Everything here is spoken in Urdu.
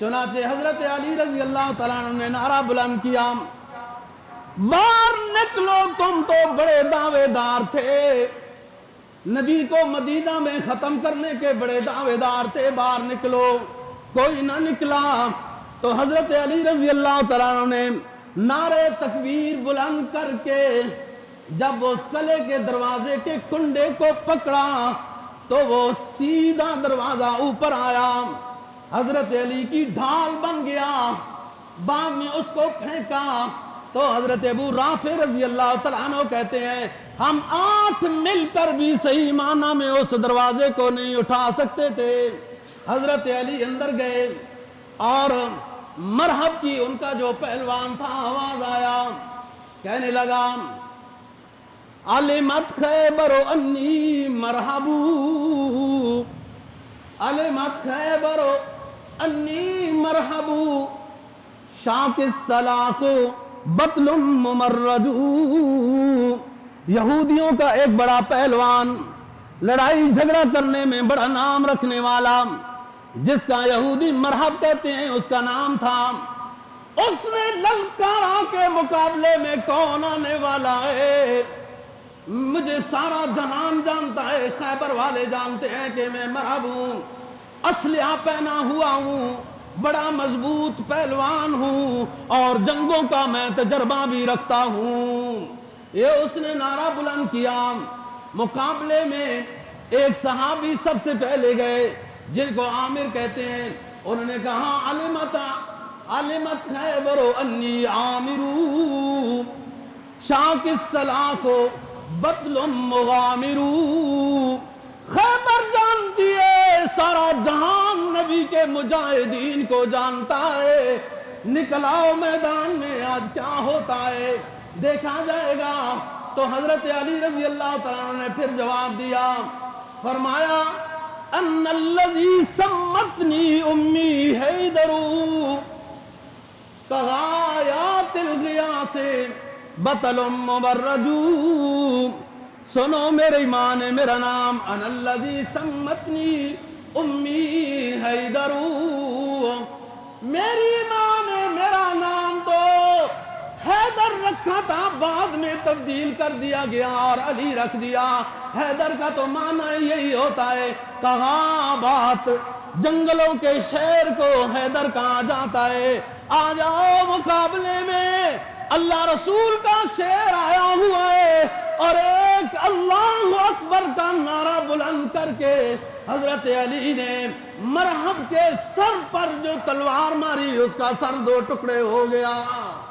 چنانچہ حضرت علی رضی اللہ تعالیٰ عنہ نے نعرہ بلند کیا، باہر نکلو، تم تو بڑے دعوے دار تھے، نبی کو مدینہ میں ختم کرنے کے بڑے دعوے دار تھے، باہر نکلو۔ کوئی نہ نکلا تو حضرت علی رضی اللہ تعالیٰ عنہ نے نعرے تکبیر بلند کر کے جب اس قلعے کے دروازے کے کنڈے کو پکڑا تو وہ سیدھا دروازہ اوپر آیا، حضرت علی کی ڈھال بن گیا، بعد میں اس کو پھینکا تو حضرت ابو رافع رضی اللہ تعالیٰ عنہ کہتے ہیں ہم 8 مل کر بھی صحیح معنی میں اس دروازے کو نہیں اٹھا سکتے تھے۔ حضرت علی اندر گئے اور مرحب کی ان کا جو پہلوان تھا آواز آیا، کہنے لگا علمت خیبر انی مرحبو، علمت خیبر انی مرحبو، شاک السلاق بطل ممردو۔ یہودیوں کا ایک بڑا پہلوان، لڑائی جھگڑا کرنے میں بڑا نام رکھنے والا، جس کا یہودی مرحب کہتے ہیں، اس کا نام تھا، اس نے للکارا کے مقابلے میں کون آنے والا ہے؟ مجھے سارا جہان جانتا ہے، خیبر والے جانتے ہیں کہ میں مرحب ہوں، اسلحہ پہنا ہوا ہوں، بڑا مضبوط پہلوان ہوں اور جنگوں کا میں تجربہ بھی رکھتا ہوں۔ یہ اس نے نعرہ بلند کیا۔ مقابلے میں ایک صحابی سب سے پہلے گئے جن کو عامر کہتے ہیں، انہوں نے کہا علمت خیبر انی عامرو، شاک السلاق بطل مغامرو۔ خیبر جانتی ہے، سارا جہان نبی کے مجاہدین کو جانتا ہے، نکلاؤ میدان میں آج کیا ہوتا ہے دیکھا جائے گا۔ تو حضرت علی رضی اللہ تعالیٰ عنہ نے پھر جواب دیا، فرمایا ان الذی سمتنی امی حیدر کغایات الغیاث بطل مبرج۔ سنو میری ماں نے میرا نام ان الذی سمتنی امی حیدر، میری ماں نے میرا نام تو حیدر رکھا تھا، بعد میں تبدیل کر دیا گیا اور علی رکھ دیا۔ حیدر کا تو معنی یہی ہوتا ہے، کہاں بات جنگلوں کے شیر کو حیدر کہا جاتا ہے۔ آ جاؤ مقابلے میں، اللہ رسول کا شیر آیا ہوا ہے اور ایک اللہ اکبر کا نعرہ بلند کر کے حضرت علی نے مرحب کے سر پر جو تلوار ماری، اس کا سر 2 ٹکڑے ہو گیا۔